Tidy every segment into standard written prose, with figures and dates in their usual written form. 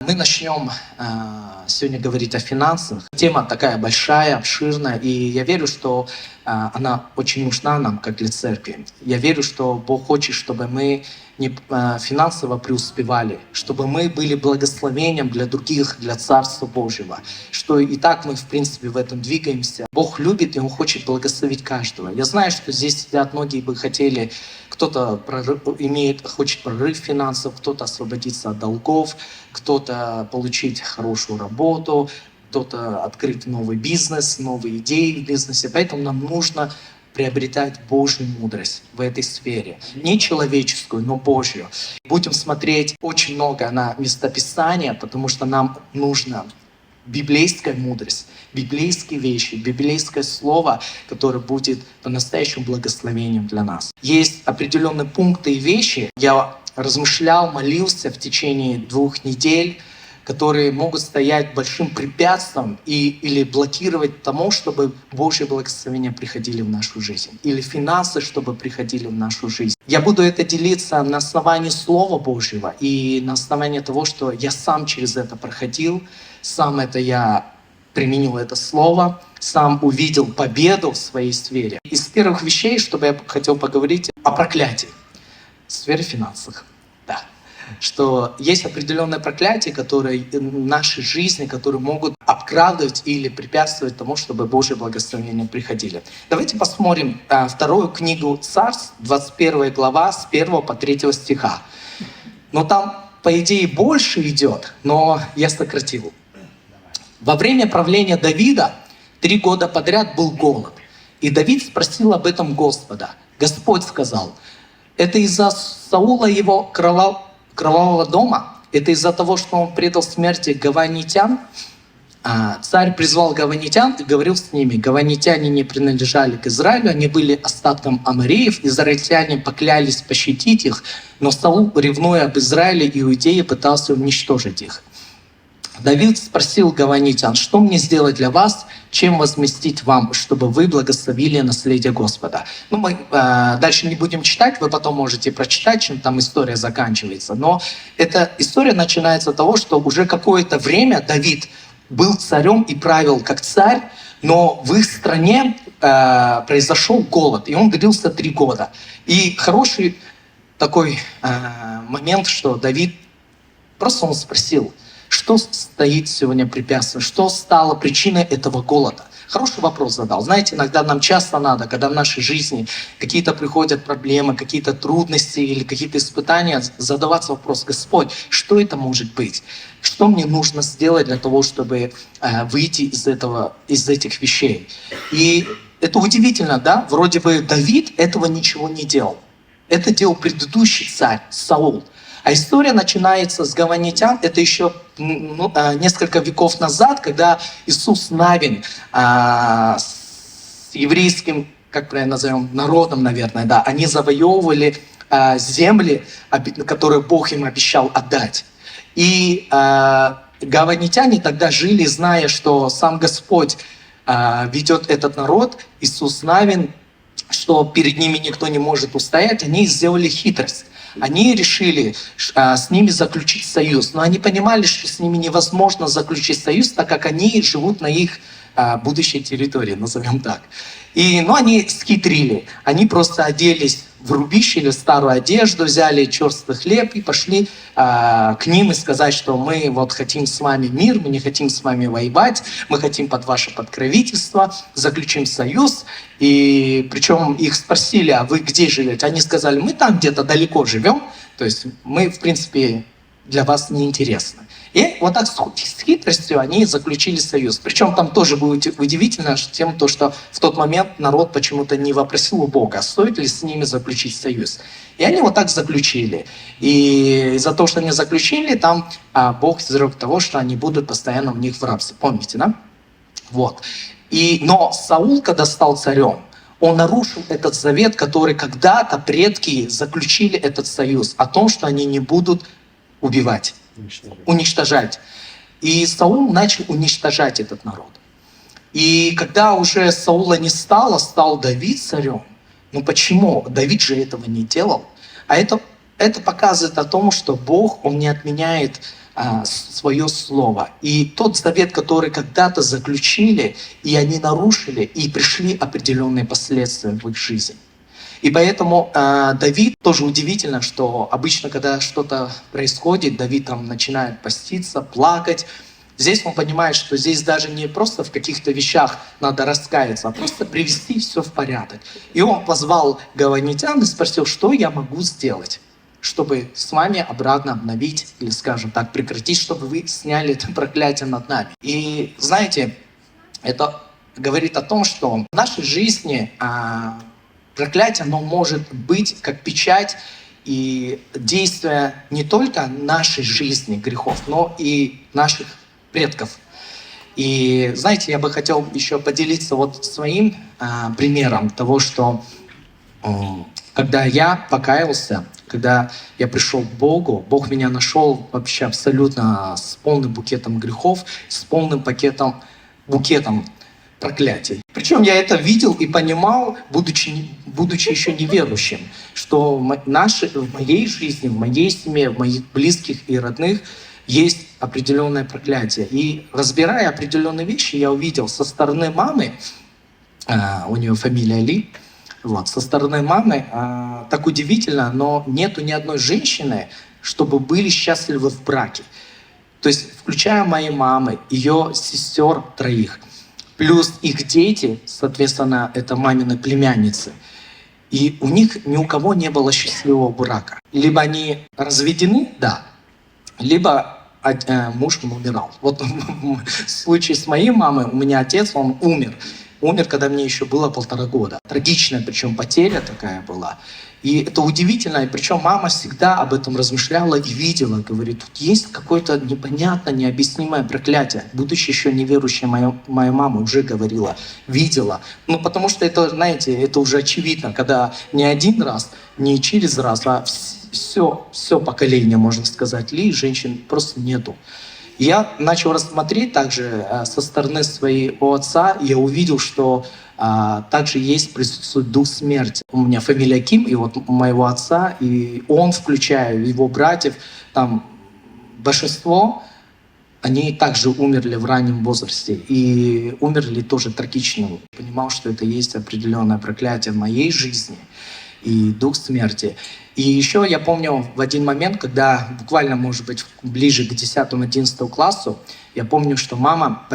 Мы начнем сегодня говорить о финансах. Тема такая большая, обширная, и я верю, что она очень нужна нам, как для церкви. Я верю, что Бог хочет, чтобы мы не финансово преуспевали, чтобы мы были благословением для других, для Царства Божьего, что и так мы, в принципе, в этом двигаемся. Бог любит, и Он хочет благословить каждого. Я знаю, что здесь сидят многие бы хотели, кто-то хочет прорыв финансов, кто-то освободиться от долгов, кто-то получить хорошую работу, кто-то открыть новый бизнес, новые идеи в бизнесе. Поэтому нам нужно приобретать Божью мудрость в этой сфере. Не человеческую, но Божью. Будем смотреть очень много на местописания, потому что нам нужно библейская мудрость, библейские вещи, библейское слово, которое будет по-настоящему благословением для нас. Есть определенные пункты и вещи. Я размышлял, молился в течение 2 недель, которые могут стоять большим препятствием или блокировать тому, чтобы Божье благословение приходили в нашу жизнь, или финансы, чтобы приходили в нашу жизнь. Я буду это делиться на основании Слова Божьего и на основании того, что я сам через это проходил, сам я применил это слово, сам увидел победу в своей сфере. Из первых вещей, чтобы я хотел поговорить о проклятии в сфере финансов. Да. Что есть определенные проклятия, которые в нашей жизни, которые могут обкрадывать или препятствовать тому, чтобы Божье благословение приходили. Давайте посмотрим вторую книгу Царств, 21 глава, с 1 по 3 стиха. Но там, по идее, больше идет, но я сократил. Во время правления Давида 3 года подряд был голод. И Давид спросил об этом Господа. Господь сказал: это из-за Саула его кровавого дома? Это из-за того, что он предал смерти гаванитян? Царь призвал гаванитян и говорил с ними. Гаванитяне не принадлежали к Израилю, они были остатком амореев. Израильтяне поклялись пощадить их, но Саул, ревнуя об Израиле и Иудее, пытался уничтожить их. Давид спросил гаванитян: что мне сделать для вас, чем возместить вам, чтобы вы благословили наследие Господа? Мы дальше не будем читать, вы потом можете прочитать, чем там история заканчивается. Но эта история начинается с того, что уже какое-то время Давид был царем и правил как царь, но в их стране произошел голод, и он длился 3 года. И хороший такой момент, что Давид просто он спросил: что стоит сегодня препятствием? Что стало причиной этого голода? Хороший вопрос задал. Знаете, иногда нам часто надо, когда в нашей жизни какие-то приходят проблемы, какие-то трудности или какие-то испытания, задаваться вопрос: Господь, что это может быть? Что мне нужно сделать для того, чтобы выйти из этих вещей? И это удивительно, да? Вроде бы Давид этого ничего не делал. Это делал предыдущий царь Саул. А история начинается с гаванитян. Это еще несколько веков назад, когда Иисус Навин с еврейским, как правильно назовем, народом, наверное, да, они завоевывали земли, которые Бог им обещал отдать. И гаванитяне тогда жили, зная, что сам Господь ведет этот народ, Иисус Навин, что перед ними никто не может устоять, они сделали хитрость. Они решили с ними заключить союз, но они понимали, что с ними невозможно заключить союз, так как они живут на их будущей территории, назовем так. Но они схитрили, они просто оделись в рубище или старую одежду, взяли черствый хлеб и пошли к ним и сказать, что мы вот хотим с вами мир, мы не хотим с вами воевать, мы хотим под ваше покровительство, заключим союз. И причем их спросили: а вы где живете? Они сказали: мы там где-то далеко живем, то есть мы, в принципе, для вас не интересны. И вот так с хитростью они заключили союз. Причем там тоже будет удивительно тем, что в тот момент народ почему-то не вопросил у Бога, стоит ли с ними заключить союз. И они вот так заключили. И из-за того, что они заключили, там Бог изрек того, что они будут постоянно в них в рабстве. Помните, да? Вот. Но Саул, когда стал царем, он нарушил этот завет, который когда-то предки заключили этот союз, о том, что они не будут убивать, уничтожать. И Саул начал уничтожать этот народ. И когда уже Саула не стало, стал Давид царем. Почему? Давид же этого не делал. А это показывает о том, что Бог, Он не отменяет свое слово. И тот завет, который когда-то заключили, и они нарушили, и пришли определенные последствия в их жизни. И поэтому Давид, тоже удивительно, что обычно, когда что-то происходит, Давид там начинает поститься, плакать. Здесь он понимает, что здесь даже не просто в каких-то вещах надо раскаяться, а просто привести все в порядок. И он позвал гаванитян и спросил, что я могу сделать, чтобы с вами обратно обновить, или, скажем так, прекратить, чтобы вы сняли это проклятие над нами. И знаете, это говорит о том, что в нашей жизни проклятие, оно может быть как печать и действие не только нашей жизни грехов, но и наших предков. И знаете, я бы хотел еще поделиться вот своим примером того, что когда я покаялся, когда я пришел к Богу, Бог меня нашел вообще абсолютно с полным букетом грехов, с полным букетом проклятий. Причем я это видел и понимал, будучи еще неверующим, что в моей жизни, в моей семье, в моих близких и родных есть определенное проклятие. И разбирая определенные вещи, я увидел со стороны мамы, у нее фамилия Ли, вот, со стороны мамы так удивительно, но нету ни одной женщины, чтобы были счастливы в браке. То есть, включая моей мамы, ее сестер троих, плюс их дети, соответственно, это мамины племянницы. И у них ни у кого не было счастливого брака. Либо они разведены, да, либо муж умирал. Вот в случае с моей мамой, у меня отец, он умер. Умер, когда мне еще было 1,5 года. Трагичная, причем потеря такая была. И это удивительно. И причем мама всегда об этом размышляла и видела. Говорит, тут есть какое-то непонятное, необъяснимое проклятие. Будучи еще неверующей, моя мама уже говорила, видела. Ну, потому что это, знаете, это уже очевидно, когда не один раз, не через раз, а все поколение, можно сказать, Ли, женщин просто нету. Я начал рассмотреть также со стороны своего отца, и я увидел, что также присутствует дух смерти. У меня фамилия Ким, и вот у моего отца, и он, включая его братьев, там большинство, они также умерли в раннем возрасте, и умерли тоже трагично. Я понимал, что это есть определенное проклятие в моей жизни и дух смерти. И еще я помню в один момент, когда буквально, может быть, ближе к 10-11 классу, я помню, что мама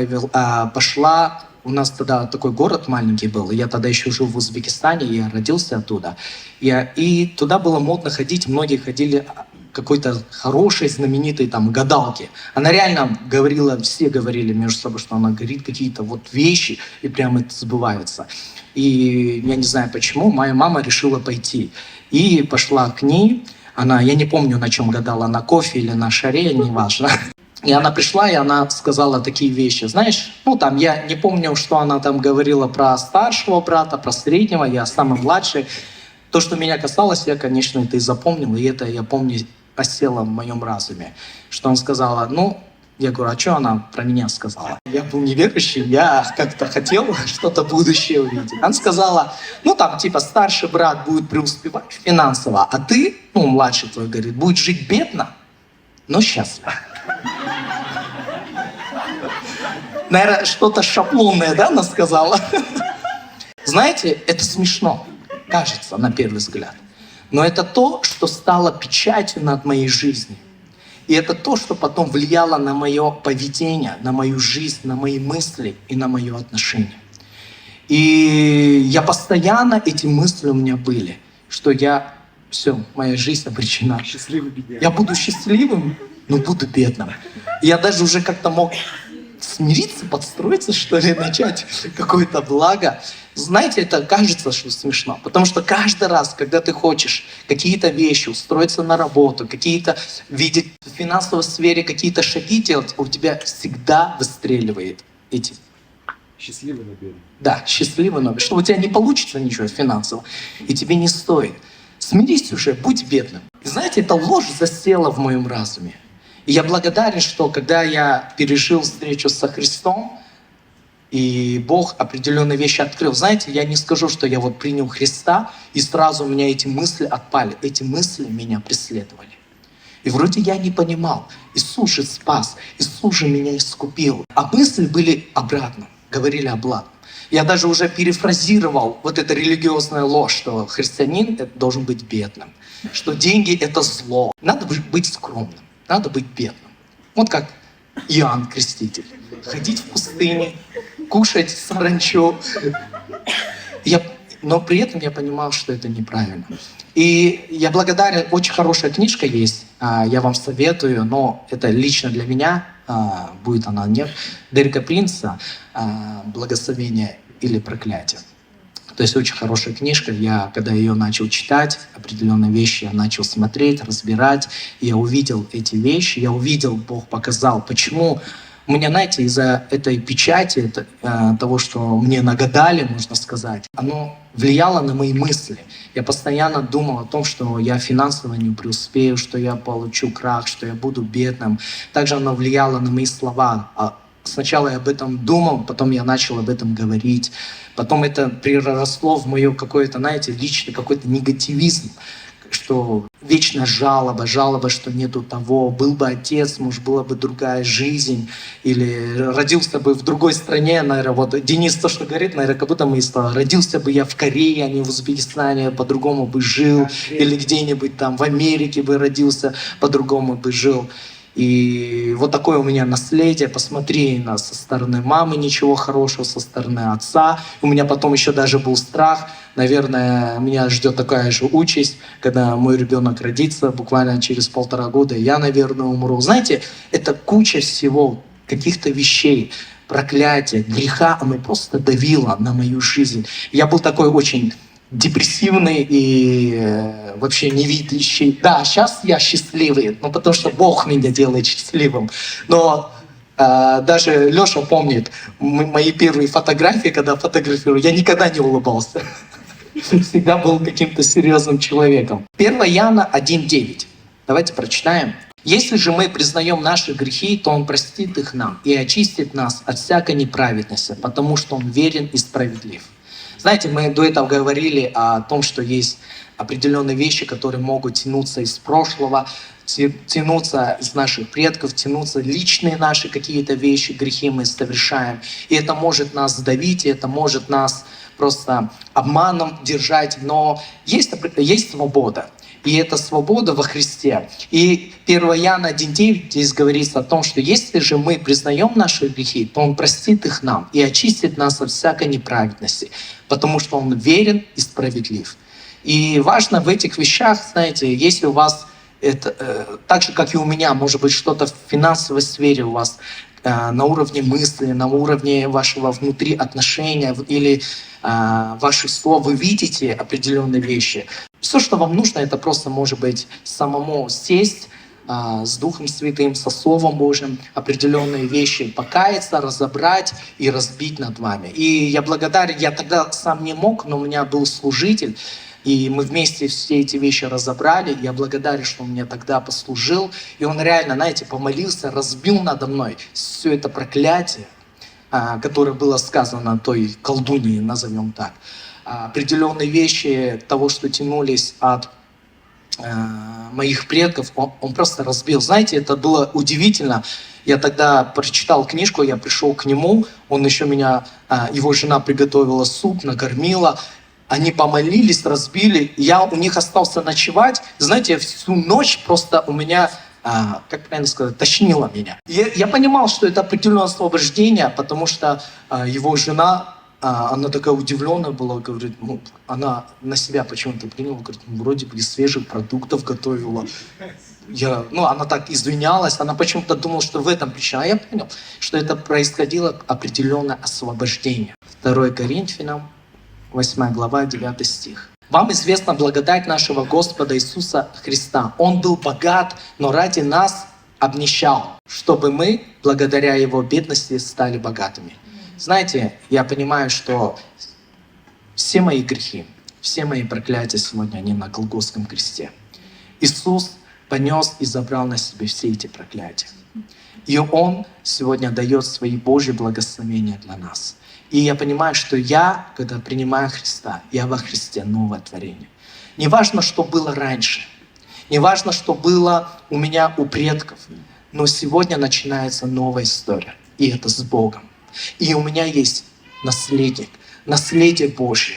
пошла, у нас тогда такой город маленький был, я тогда еще жил в Узбекистане, я родился оттуда. И туда было модно ходить, многие ходили к какой-то хорошей, знаменитой там гадалке. Она реально говорила, все говорили между собой, что она говорит какие-то вот вещи, и прямо это сбывается. И я не знаю почему, моя мама решила пойти. И пошла к ней, я не помню, на чем гадала, на кофе или на шаре, неважно. И она пришла, и она сказала такие вещи. Знаешь, я не помню, что она там говорила про старшего брата, про среднего, я самый младший. То, что меня касалось, я, конечно, это и запомнил, и это, я помню, осело в моем разуме. Что он сказала, я говорю, а что она про меня сказала? Я был неверующий, я как-то хотел что-то будущее увидеть. Она сказала, старший брат будет преуспевать финансово, а ты, младший твой, говорит, будет жить бедно, но счастливо. Наверное, что-то шаблонное, да, она сказала? Знаете, это смешно, кажется, на первый взгляд. Но это то, что стало печатью над моей жизнью. И это то, что потом влияло на мое поведение, на мою жизнь, на мои мысли и на мое отношение. И я постоянно, эти мысли у меня были, что моя жизнь обречена. Я буду счастливым, но буду бедным. И я даже уже как-то мог смириться, подстроиться, что ли, начать какое-то благо. Знаете, это кажется, что смешно, потому что каждый раз, когда ты хочешь какие-то вещи, устроиться на работу, какие-то видеть в финансовой сфере, какие-то шаги делать, у тебя всегда выстреливает эти. Счастливый, но бедный. Да, счастливый, но что у тебя не получится ничего финансового, и тебе не стоит. Смирись уже, будь бедным. И знаете, эта ложь засела в моем разуме. И я благодарен, что когда я пережил встречу со Христом, и Бог определенные вещи открыл. Знаете, я не скажу, что я принял Христа, и сразу у меня эти мысли отпали. Эти мысли меня преследовали. И вроде я не понимал. Иисус же спас, Иисус же меня искупил. А мысли были обратно, говорили обратно. Я даже уже перефразировал вот эту религиозную ложь, что христианин должен быть бедным, что деньги — это зло. Надо быть скромным, надо быть бедным. Вот как Иоанн Креститель. Ходить в пустыне, кушать саранчу. Но при этом я понимал, что это неправильно. И я благодарен, очень хорошая книжка есть, я вам советую, но это лично для меня, будет она нет, Дерека Принца «Благословение или проклятие». То есть очень хорошая книжка. Я, когда ее начал читать, определенные вещи я начал смотреть, разбирать. Я увидел эти вещи, я увидел, Бог показал, почему у меня, знаете, из-за этой печати, того, что мне нагадали, можно сказать, оно влияло на мои мысли. Я постоянно думал о том, что я финансово не преуспею, что я получу крах, что я буду бедным. Также оно влияло на мои слова. Сначала я об этом думал, потом я начал об этом говорить. Потом это переросло в мое какое-то, знаете, личный какой-то негативизм, что вечная жалоба, что нету того, был бы отец, может, была бы другая жизнь, или родился бы в другой стране, наверное, вот Денис то, что говорит, наверное, как будто мы слова, родился бы я в Корее, а не в Узбекистане, по-другому бы жил, или где-нибудь там в Америке бы родился, по-другому бы жил. И вот такое у меня наследие. Посмотри, со стороны мамы ничего хорошего, со стороны отца. У меня потом еще даже был страх. Наверное, меня ждет такая же участь, когда мой ребенок родится, буквально через 1,5 года, я, наверное, умру. Знаете, это куча всего, каких-то вещей, проклятия, греха, оно просто давило на мою жизнь. Я был такой очень депрессивный и вообще не видящий. Да, сейчас я счастливый, но потому что Бог меня делает счастливым. Но даже Леша помнит мои первые фотографии, когда фотографирую, я никогда не улыбался. Всегда был каким-то серьезным человеком. 1 Иоанна 1:9. Давайте прочитаем. «Если же мы признаем наши грехи, то Он простит их нам и очистит нас от всякой неправедности, потому что Он верен и справедлив». Знаете, мы до этого говорили о том, что есть определенные вещи, которые могут тянуться из прошлого, тянуться из наших предков, тянуться личные наши какие-то вещи, грехи мы совершаем. И это может нас давить, и это может нас просто обманом держать. Но есть свобода. И это свобода во Христе. И 1 Иоанна 1:9 здесь говорится о том, что если же мы признаем наши грехи, то Он простит их нам и очистит нас от всякой неправедности, потому что Он верен и справедлив. И важно в этих вещах, знаете, если у вас это, так же, как и у меня, может быть, что-то в финансовой сфере у вас на уровне мысли, на уровне вашего внутри отношения или ваших слов, вы видите определенные вещи. Все, что вам нужно, это просто, может быть, самому сесть с Духом Святым, со Словом Божьим, определенные вещи покаяться, разобрать и разбить над вами. И я благодарен, я тогда сам не мог, но у меня был служитель, и мы вместе все эти вещи разобрали. Я благодарен, что он мне тогда послужил. И он реально, знаете, помолился, разбил надо мной все это проклятие, которое было сказано той колдуньи, назовем так. Определенные вещи того, что тянулись от моих предков, он просто разбил. Знаете, это было удивительно. Я тогда прочитал книжку, я пришел к нему, он еще меня, его жена приготовила суп, накормила. Они помолились, разбили. Я у них остался ночевать. Знаете, всю ночь просто у меня, как правильно сказать, тошнило меня. Я понимал, что это определенное освобождение, потому что его жена, она такая удивленная была, говорит, она на себя почему-то приняла, говорит, вроде бы из свежих продуктов готовила. Она так извинялась, она почему-то думала, что в этом причина. А я понял, что это происходило определенное освобождение. 2 Коринфянам 8 глава, 9 стих. «Вам известна благодать нашего Господа Иисуса Христа. Он был богат, но ради нас обнищал, чтобы мы, благодаря Его бедности, стали богатыми». Знаете, я понимаю, что все мои грехи, все мои проклятия сегодня, они на Голгофском кресте. Иисус понес и забрал на себе все эти проклятия. И Он сегодня дает свои Божьи благословения для нас. И я понимаю, что я, когда принимаю Христа, я во Христе новое творение. Не важно, что было раньше. Не важно, что было у меня у предков, но сегодня начинается новая история, и это с Богом. И у меня есть наследник, наследие Божье,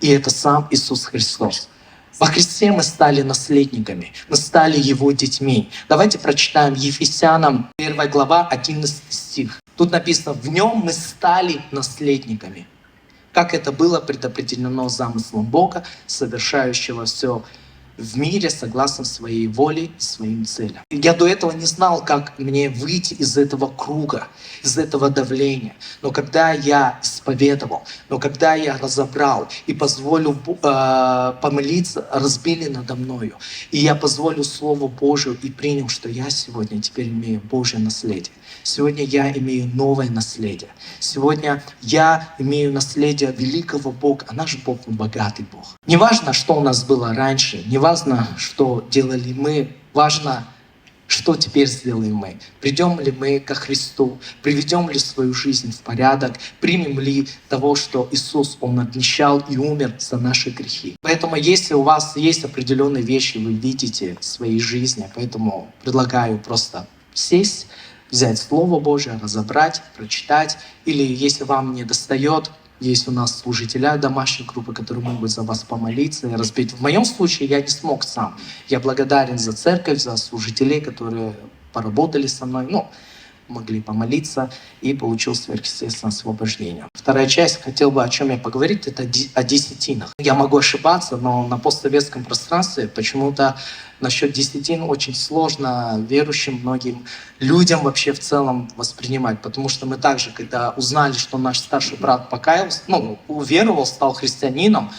и это сам Иисус Христос. Во Христе мы стали наследниками, мы стали Его детьми. Давайте прочитаем Ефесянам 1 глава, 11 стих. Тут написано: «В Нем мы стали наследниками, как это было предопределено замыслом Бога, совершающего все в мире согласно своей воле и своим целям». Я до этого не знал, как мне выйти из этого круга, из этого давления. Но когда я исповедовал, но когда я разобрал и позволил помолиться, разбили надо мною, и я позволил Слову Божию и принял, что я сегодня теперь имею Божье наследие. Сегодня я имею новое наследие. Сегодня я имею наследие великого Бога, а наш Бог — он богатый Бог. Не важно, что у нас было раньше, не важно, что делали мы, важно, что теперь сделаем мы. Придем ли мы ко Христу, приведем ли свою жизнь в порядок, примем ли того, что Иисус, Он обнищал и умер за наши грехи. Поэтому если у вас есть определенные вещи, вы видите в своей жизни, поэтому предлагаю просто сесть, взять Слово Божие, разобрать, прочитать. Или если вам не достает, есть у нас служителя домашней группы, которые могут за вас помолиться и разбить. В моем случае я не смог сам. Я благодарен за церковь, за служителей, которые поработали со мной, могли помолиться, и получил сверхъестественное освобождение. Вторая часть, хотел бы, о чем я поговорить, это о десятинах. Я могу ошибаться, но на постсоветском пространстве почему-то насчет десятин очень сложно верующим, многим людям вообще в целом воспринимать. Потому что мы также, когда узнали, что наш старший брат покаялся, уверовал, стал христианином,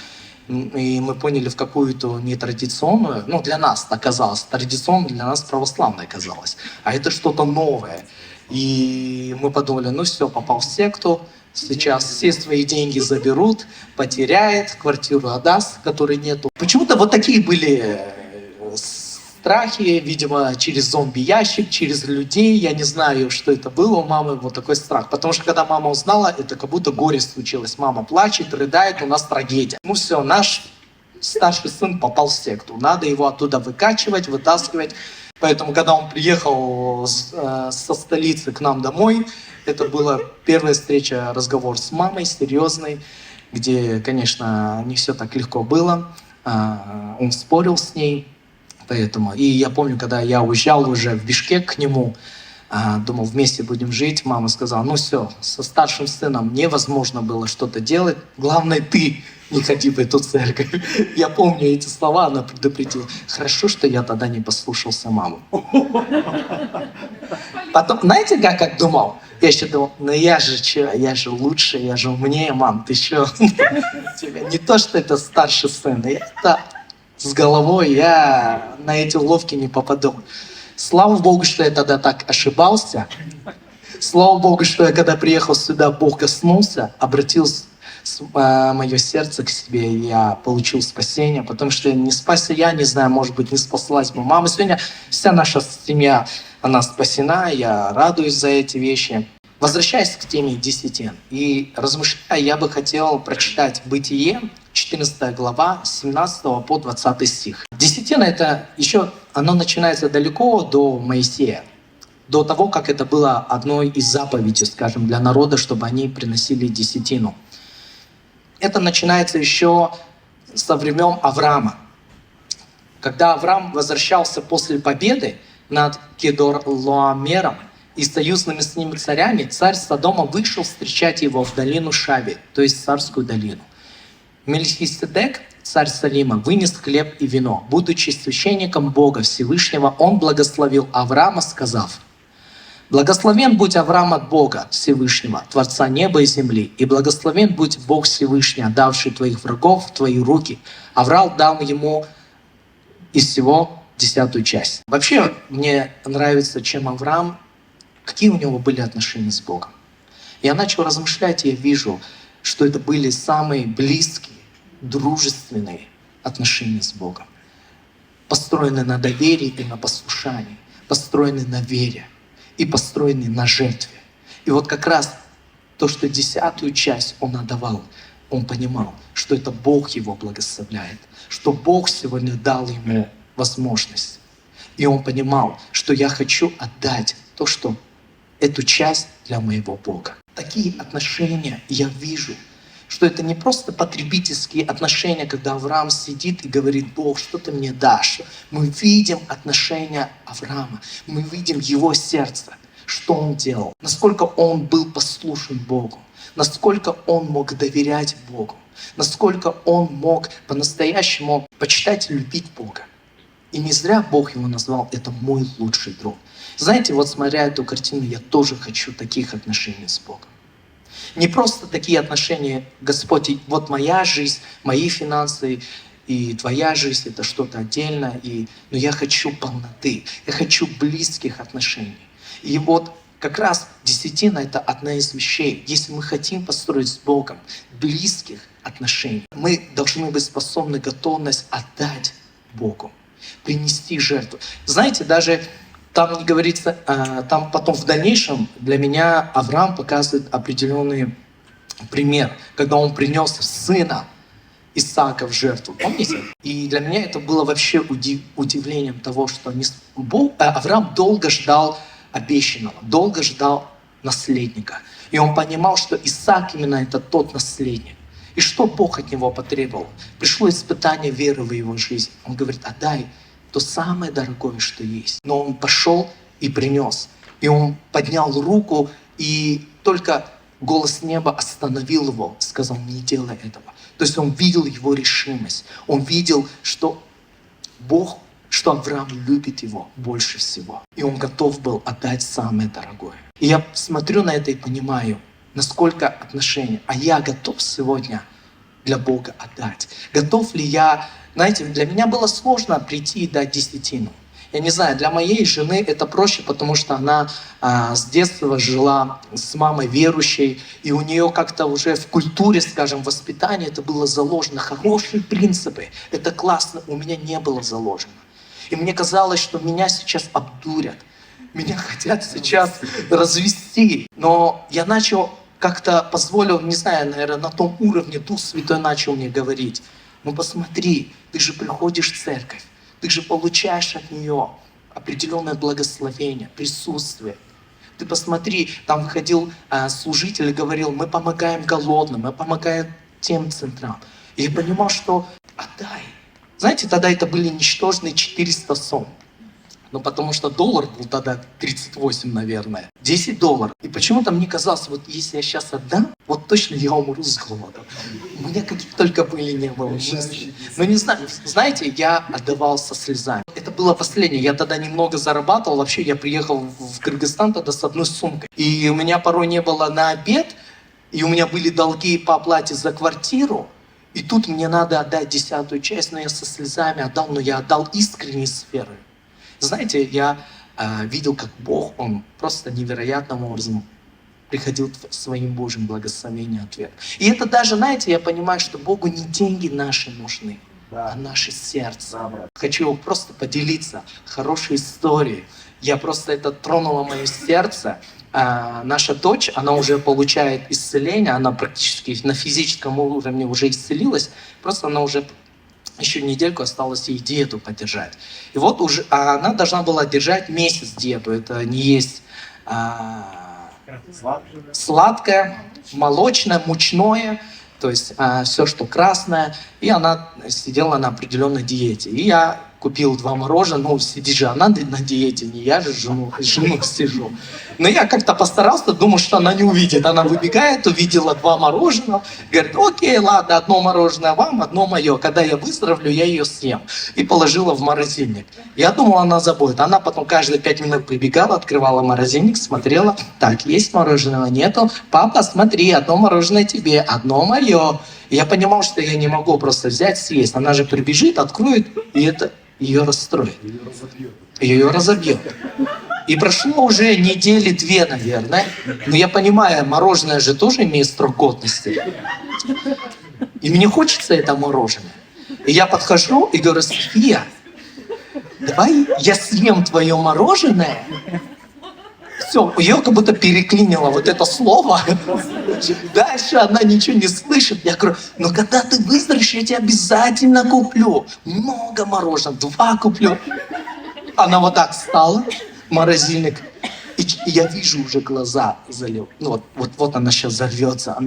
и мы поняли в какую-то нетрадиционную, для нас оказалось традиционно, для нас православное оказалось. А это что-то новое. И мы подумали, все, попал в секту, сейчас все свои деньги заберут, потеряет, квартиру отдаст, которой нету. Почему-то вот такие были страхи, видимо, через зомби-ящик, через людей. Я не знаю, что это было у мамы, вот такой страх. Потому что когда мама узнала, это как будто горе случилось. Мама плачет, рыдает, у нас трагедия. Все, наш старший сын попал в секту. Надо его оттуда выкачивать, вытаскивать. Поэтому, когда он приехал со столицы к нам домой, это была первая встреча, разговор с мамой, серьезный, где, конечно, не все так легко было. Он спорил с ней. Поэтому. И я помню, когда я уезжал уже в Бишкек к нему, думал, вместе будем жить, мама сказала, все, со старшим сыном невозможно было что-то делать, главное, ты не ходи в эту церковь. Я помню эти слова, она предупредила. Хорошо, что я тогда не послушался маму. Потом, знаете, как думал? Я еще думал, я же лучше, я же умнее, мам, ты что? Не то, что это старший сын, это с головой я на эти уловки не попаду. Слава Богу, что я тогда так ошибался. Слава Богу, что я когда приехал сюда, Бог коснулся, обратил мое сердце к себе, и я получил спасение, потому что не спасся я, не знаю, может быть, не спаслась бы мама. Сегодня вся наша семья, она спасена, я радуюсь за эти вещи. Возвращаясь к теме десятин и размышляя, я бы хотел прочитать Бытие, 14 глава, 17 по 20 стих. Десятина это еще, оно начинается далеко до Моисея, до того, как это было одной из заповедей, скажем, для народа, чтобы они приносили десятину. Это начинается еще со времен Авраама. Когда Авраам возвращался после победы над Кедорлоомером и союзными с ними царями, царь Содома вышел встречать его в долину Шави, то есть царскую долину. Мельхиседек, царь Салима, вынес хлеб и вино. Будучи священником Бога Всевышнего, он благословил Авраама, сказав: «Благословен будь Авраам от Бога Всевышнего, Творца неба и земли, и благословен будь Бог Всевышний, отдавший твоих врагов в твои руки». Авраам дал ему из всего 10-ю часть. Вообще, мне нравится, чем Авраам, какие у него были отношения с Богом. Я начал размышлять, и я вижу, что это были самые близкие, дружественные отношения с Богом. Построенные на доверии и на послушании, построенные на вере и построенные на жертве. И вот как раз то, что 10-ю часть он отдавал, он понимал, что это Бог его благословляет, что Бог сегодня дал ему возможность. И он понимал, что я хочу отдать то, что эту часть для моего Бога. Такие отношения я вижу, что это не просто потребительские отношения, когда Авраам сидит и говорит: Бог, что ты мне дашь? Мы видим отношения Авраама, мы видим его сердце, что он делал, насколько он был послушен Богу, насколько он мог доверять Богу, насколько он мог по-настоящему почитать и любить Бога. И не зря Бог его назвал: это мой лучший друг. Знаете, вот смотря эту картину, я тоже хочу таких отношений с Богом. Не просто такие отношения: Господь, вот моя жизнь, мои финансы и твоя жизнь — это что-то отдельное, но я хочу полноты, я хочу близких отношений. И вот как раз десятина — это одна из вещей. Если мы хотим построить с Богом близких отношений, мы должны быть способны готовность отдать Богу, принести жертву. Знаете, даже там не говорится, там потом в дальнейшем для меня Авраам показывает определенный пример, когда он принес сына Исаака в жертву. Помните? И для меня это было вообще удивлением того, что Авраам долго ждал обещанного, долго ждал наследника. И он понимал, что Исаак именно это тот наследник. И что Бог от него потребовал? Пришло испытание веры в его жизнь. Он говорит: отдай то самое дорогое, что есть. Но он пошел и принес. И он поднял руку, и только голос неба остановил его, сказал: не делай этого. То есть он видел его решимость. Он видел, что Бог, что Авраам любит его больше всего. И он готов был отдать самое дорогое. И я смотрю на это и понимаю, насколько отношения. А я готов сегодня для Бога отдать? Готов ли я? Знаете, для меня было сложно прийти и дать десятину. Я не знаю, для моей жены это проще, потому что она с детства жила с мамой верующей, и у нее как-то уже в культуре, скажем, воспитания это было заложено. Хорошие принципы, это классно, у меня не было заложено. И мне казалось, что меня сейчас обдурят, меня хотят сейчас развести. Но я начал как-то позволил, не знаю, наверное, на том уровне Дух Святой начал мне говорить: ну посмотри, ты же приходишь в церковь, ты же получаешь от нее определенное благословение, присутствие. Ты посмотри, там выходил служитель и говорил: мы помогаем голодным, мы помогаем тем центрам. И я понимал, что отдай. Знаете, тогда это были ничтожные 400 сом. Ну, потому что доллар был тогда 38, наверное. $10. И почему-то мне казалось, вот если я сейчас отдам, вот точно я умру с голода. У меня каких только были не было мыслей. Но не знаю, знаете, я отдавал со слезами. Это было последнее. Я тогда немного зарабатывал. Вообще я приехал в Кыргызстан тогда с одной сумкой. И у меня порой не было на обед. И у меня были долги по оплате за квартиру. И тут мне надо отдать 10-ю часть, но я со слезами отдал, но я отдал искренне с верой. Знаете, я видел, как Бог, Он просто невероятным образом приходил своим Божьим благословением ответ. И это даже, знаете, я понимаю, что Богу не деньги наши нужны, а наше сердце. Хочу просто поделиться хорошей историей. Это тронуло мое сердце. Наша дочь, она уже получает исцеление, она практически на физическом уровне уже исцелилась, просто она уже еще недельку осталось ей диету поддержать. И вот уже она должна была держать месяц диету. Это не есть сладкое, молочное, мучное, то есть все, что красное. И она сидела на определенной диете. И я купил 2 мороженых, ну, сидит же она на диете, не я же жену сижу. Но я как-то постарался, думал, что она не увидит. Она выбегает, увидела 2 мороженых, говорит: окей, ладно, 1 мороженое вам, 1 мое. Когда я выздоровлю, я ее съем. И положила в морозильник. Я думал, она забудет. Она потом каждые 5 минут прибегала, открывала морозильник, смотрела: так, есть мороженого, нету? Папа, смотри, 1 мороженое тебе, 1 мое. И я понимал, что я не могу просто взять, съесть. Она же прибежит, откроет, и это ее расстроит. Ее разобьет. И прошло уже недели 2, наверное. Но я понимаю, мороженое же тоже имеет срок годности. И мне хочется это мороженое. И я подхожу и говорю: София, давай я съем твое мороженое, Все, ее как будто переклинило вот это слово. Дальше она ничего не слышит. Я говорю, ну когда ты выздоровеешь, я тебе обязательно куплю. Много мороженого, 2 куплю. Она вот так встала, морозильник, и я вижу уже глаза залил. Ну вот она сейчас взорвется.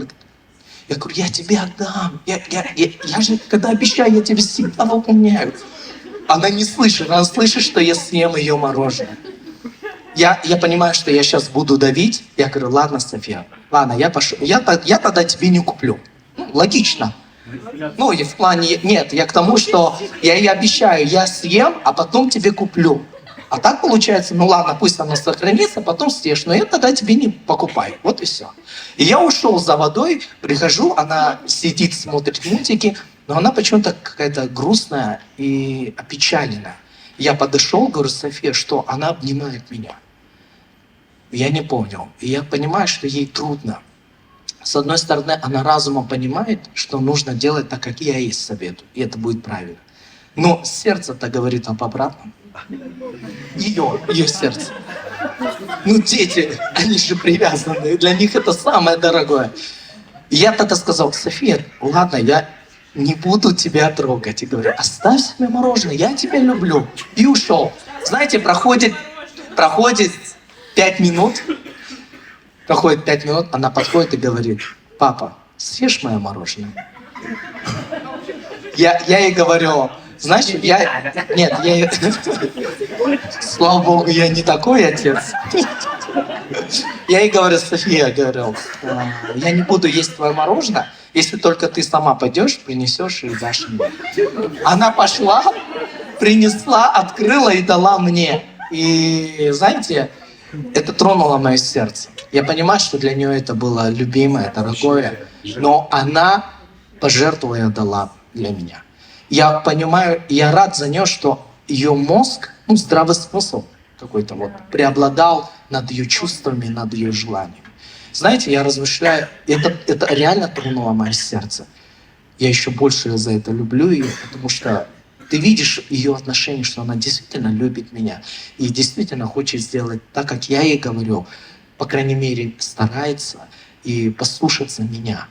Я говорю, я тебе отдам. Я же, когда обещаю, я тебе всегда выполняю. Она не слышит, она слышит, что я съем ее мороженое. Я понимаю, что я сейчас буду давить. Я говорю, ладно, София, ладно, я пошел. Я тогда тебе не куплю. Ну, логично. Ну, и в плане, нет, я к тому, что я ей обещаю, я съем, а потом тебе куплю. А так получается, ну ладно, пусть оно сохранится, потом съешь, но я тогда тебе не покупаю. Вот и все. И я ушел за водой, прихожу, она сидит, смотрит мультики, но она почему-то какая-то грустная и опечаленная. Я подошел, говорю, София, что? Она обнимает меня. Я не понял. И я понимаю, что ей трудно. С одной стороны, она разумом понимает, что нужно делать так, как я ей советую, и это будет правильно. Но сердце-то говорит об обратном. Ее сердце. Ну, дети, они же привязаны, для них это самое дорогое. И я тогда сказал, София, ладно, я не буду тебя трогать. И говорю, оставь себе мороженое, я тебя люблю. И ушел. Знаете, проходит 5 минут, она подходит и говорит, папа, съешь мое мороженое? Я ей говорю, знаешь, слава богу, я не такой отец. Я ей говорю, София, говорю, я не буду есть твое мороженое, если только ты сама пойдешь, принесешь и дашь мне. Она пошла, принесла, открыла и дала мне. И знаете, это тронуло мое сердце. Я понимаю, что для нее это было любимое, дорогое, но она пожертвовала и дала для меня. Я понимаю, я рад за нее, что ее мозг, здравый смысл какой-то преобладал над ее чувствами, над ее желаниями. Знаете, я размышляю, это реально тронуло мое сердце. Я еще больше за это люблю ее, потому что ты видишь ее отношение, что она действительно любит меня и действительно хочет сделать так, как я ей говорю, по крайней мере, старается и послушаться меня.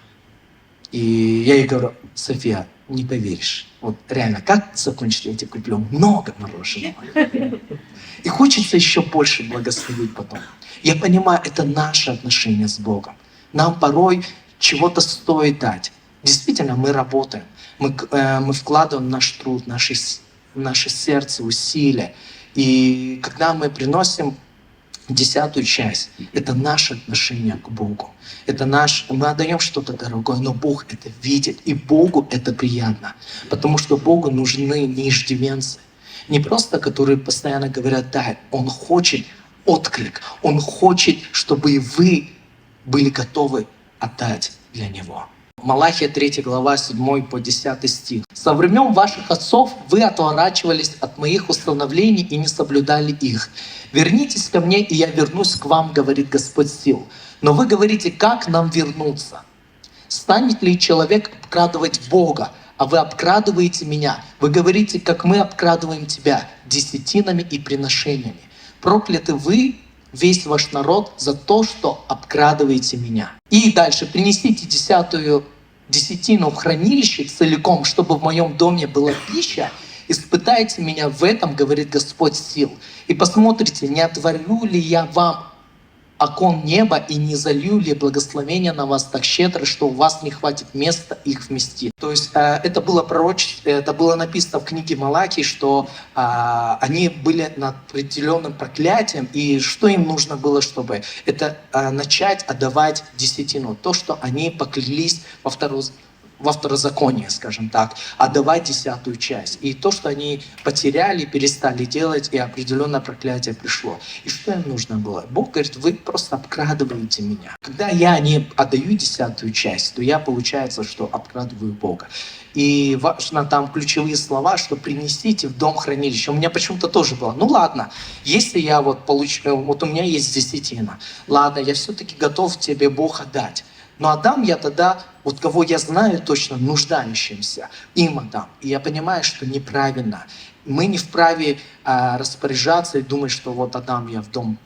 И я ей говорю, София, не поверишь, вот реально, как закончить, я тебе куплю много мороженого. И хочется еще больше благословить потом. Я понимаю, это наше отношение с Богом. Нам порой чего-то стоит дать. Действительно, мы работаем, мы вкладываем наш труд, наше сердце, усилия. И когда мы приносим 10-ю часть, это наше отношение к Богу. Мы отдаем что-то дорогое, но Бог это видит, и Богу это приятно. Потому что Богу нужны не иждивенцы, не просто, которые постоянно говорят «дай». Он хочет отклик, Он хочет, чтобы и вы были готовы отдать для Него. Малахия 3 глава 7 по 10 стих. «Со времен ваших отцов вы отворачивались от моих установлений и не соблюдали их. Вернитесь ко мне, и я вернусь к вам, говорит Господь сил. Но вы говорите, как нам вернуться? Станет ли человек обкрадывать Бога, а вы обкрадываете меня? Вы говорите, как мы обкрадываем тебя десятинами и приношениями. Прокляты вы, весь ваш народ, за то, что обкрадываете меня. И дальше принесите 10-ю десятину в хранилище целиком, чтобы в моем доме была пища. Испытайте меня в этом, говорит Господь сил, и посмотрите, не отворю ли я вам окон неба и не залью ли благословение на вас так щедро, что у вас не хватит места их вместить». То есть это было пророчество, это было написано в книге Малахии, что они были над определенным проклятием, и что им нужно было, чтобы это начать отдавать десятину, то, что они поклялись во второзаконии, скажем так, отдавать 10-ю часть. И то, что они потеряли, перестали делать, и определенное проклятие пришло. И что им нужно было? Бог говорит, вы просто обкрадываете меня. Когда я не отдаю 10-ю часть, то я, получается, что обкрадываю Бога. И важно там ключевые слова, что принесите в дом хранилища. У меня почему-то тоже было, ну ладно, если я вот у меня есть десятина, ладно, я все-таки готов тебе, Бог, отдать. Но отдам я тогда, вот кого я знаю точно, нуждающимся, им отдам. И я понимаю, что неправильно. Мы не вправе распоряжаться и думать, что вот отдам я в дом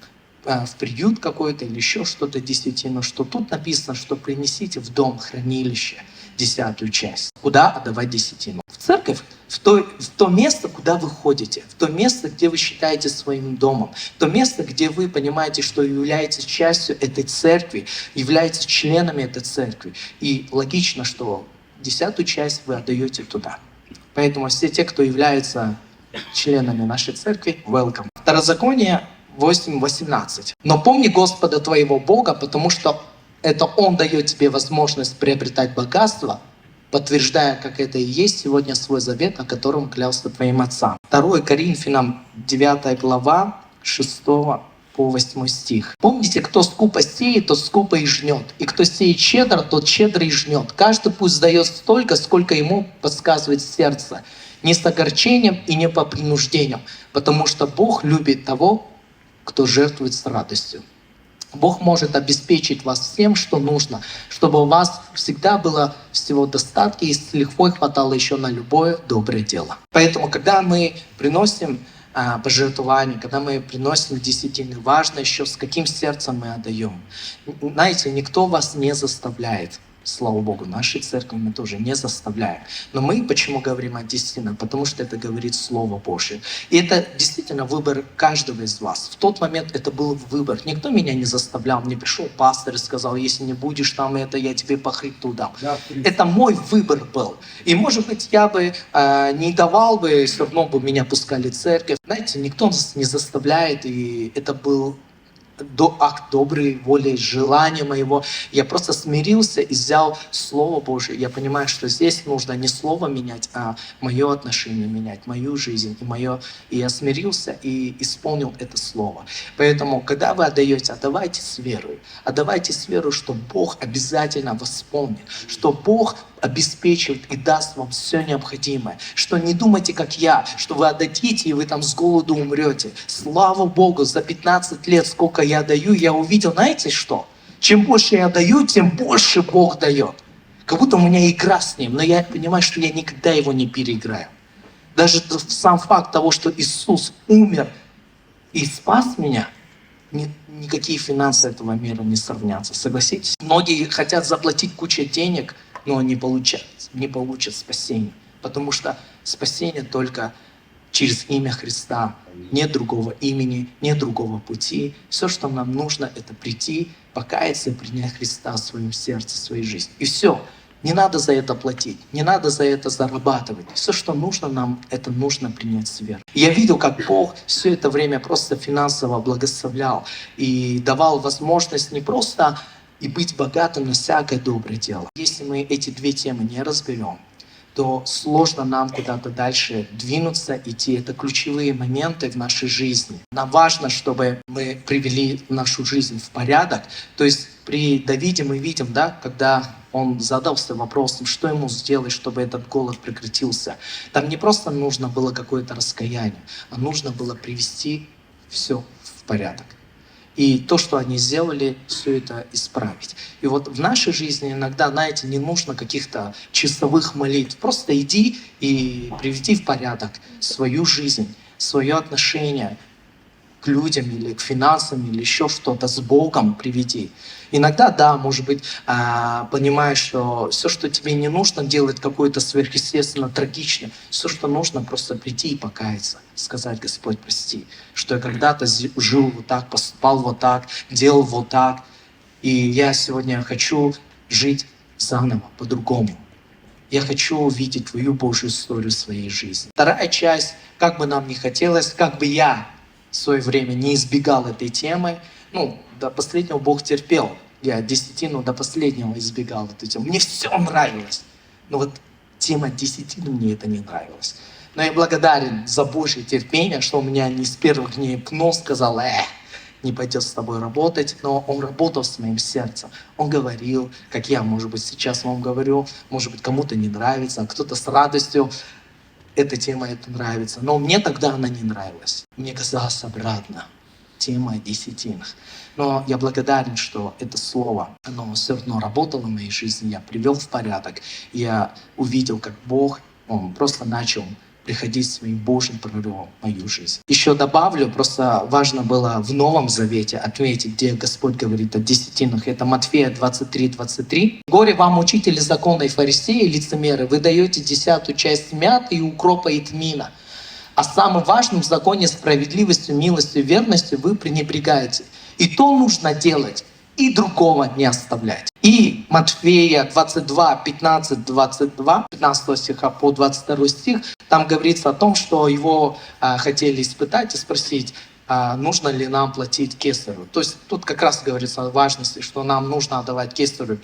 в приют какой-то или еще что-то десятину, что тут написано, что принесите в дом хранилище 10-ю часть. Куда отдавать десятину? В церковь, в то место, куда вы ходите, в то место, где вы считаете своим домом, в то место, где вы понимаете, что являетесь частью этой церкви, являетесь членами этой церкви. И логично, что 10-ю часть вы отдаете туда. Поэтому все те, кто являются членами нашей церкви, welcome. Второзаконие 8:18. «Но помни Господа твоего Бога, потому что это Он дает тебе возможность приобретать богатство, подтверждая, как это и есть сегодня свой завет, о котором клялся твоим отцам». 2 Коринфянам 9 глава 6 по 8 стих. «Помните, кто скупо сеет, тот скупо и жнет, и кто сеет щедро, тот щедро и жнет. Каждый пусть дает столько, сколько ему подсказывает сердце, не с огорчением и не по принуждению, потому что Бог любит того, кто жертвует с радостью». Бог может обеспечить вас всем, что нужно, чтобы у вас всегда было всего достатки и с лихвой хватало еще на любое доброе дело. Поэтому, когда мы приносим пожертвования, когда мы приносим десятины, важно еще, с каким сердцем мы отдаем. Знаете, никто вас не заставляет. Слава Богу, нашей церкви мы тоже не заставляем. Но мы почему говорим о десятинах? Потому что это говорит Слово Божье. И это действительно выбор каждого из вас. В тот момент это был выбор. Никто меня не заставлял. Мне пришел пастор и сказал, если не будешь там это, я тебе по хребту дам. Да, это мой выбор был. И может быть я бы не давал бы, все равно бы меня пускали в церковь. Знаете, никто нас не заставляет, и это был акт доброй воли, желания моего. Я просто смирился и взял Слово Божие. Я понимаю, что здесь нужно не слово менять, а мое отношение менять, мою жизнь. И я смирился и исполнил это Слово. Поэтому, когда вы отдаете, отдавайте с верой. Отдавайте с верой, что Бог обязательно восполнит, что Бог обеспечивает и даст вам все необходимое. Что не думайте, как я, что вы отдадите, и вы там с голоду умрете. Слава Богу, за 15 лет, сколько я даю, я увидел, знаете что? Чем больше я даю, тем больше Бог дает. Как будто у меня игра с Ним, но я понимаю, что я никогда Его не переиграю. Даже сам факт того, что Иисус умер и спас меня, никакие финансы этого мира не сравнятся. Согласитесь? Многие хотят заплатить кучу денег, но не получат спасение. Потому что спасение только через имя Христа. Нет другого имени, нет другого пути. Все, что нам нужно, это прийти, покаяться и принять Христа в своем сердце, в своей жизни. И все. Не надо за это платить, не надо за это зарабатывать. Все, что нужно нам, это нужно принять с верой. Я видел, как Бог все это время просто финансово благословлял и давал возможность не просто и быть богатым на всякое доброе дело. Если мы эти две темы не разберем, то сложно нам куда-то дальше двинуться, идти. Это ключевые моменты в нашей жизни. Нам важно, чтобы мы привели нашу жизнь в порядок. То есть при Давиде мы видим, да, когда он задался вопросом, что ему сделать, чтобы этот голод прекратился. Там не просто нужно было какое-то раскаяние, а нужно было привести все в порядок. И то, что они сделали, все это исправить. И вот в нашей жизни иногда, знаете, не нужно каких-то часовых молитв. Просто иди и приведи в порядок свою жизнь, свое отношение к людям или к финансам, или еще что-то с Богом приведи. Иногда, да, может быть, понимаешь, что все, что тебе не нужно делать какое-то сверхъестественно трагичное, все, что нужно, просто прийти и покаяться, сказать: Господь, прости, что я когда-то жил вот так, поступал вот так, делал вот так, и я сегодня хочу жить заново, по-другому. Я хочу увидеть Твою Божью историю своей жизни. Вторая часть, как бы нам ни хотелось, как бы я в свое время не избегал этой темы, до последнего Бог терпел. Я десятину до последнего избегал эту тему. Мне все нравилось. Но вот тема десятины мне это не нравилась. Но я благодарен за Божье терпение, что у меня не с первых дней пнул, сказал: не пойдет с тобой работать. Но Он работал с моим сердцем. Он говорил, как я, может быть, сейчас вам говорю, может быть, кому-то не нравится, а кто-то с радостью эта тема это нравится. Но мне тогда она не нравилась. Мне казалось обратно. Тема о десятинах. Но я благодарен, что это слово, оно все равно работало в моей жизни. Я привел в порядок. Я увидел, как Бог, Он просто начал приходить своим Божьим прорывом в мою жизнь. Еще добавлю, просто важно было в Новом Завете отметить, где Господь говорит о десятинах. Это Матфея 23:23. «Горе вам, учители закона и фарисеи, лицемеры, вы даете 10-ю часть мяты и укропа и тмина. А самым важным в законе справедливостью, милостью, верностью вы пренебрегаете. И то нужно делать, и другого не оставлять». И Матфея 22, 15, 22, 15 стиха по 22 стих, там говорится о том, что его хотели испытать и спросить, нужно ли нам платить кесарю. То есть тут как раз говорится о важности, что нам нужно отдавать кесарю,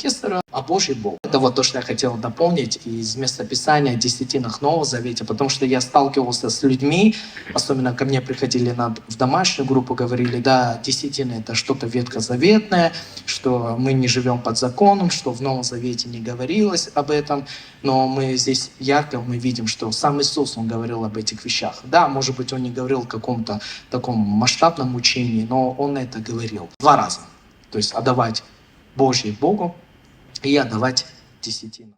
а Божий Бог. Это вот то, что я хотел дополнить из местописания о десятинах Нового Завета, потому что я сталкивался с людьми, особенно ко мне приходили в домашнюю группу, говорили, да, десятины — это что-то ветхозаветное, что мы не живем под законом, что в Новом Завете не говорилось об этом, но мы здесь ярко видим, что сам Иисус, Он говорил об этих вещах. Да, может быть, Он не говорил о каком-то таком масштабном учении, но Он это говорил 2 раза. То есть отдавать Божье Богу и отдавать десятину.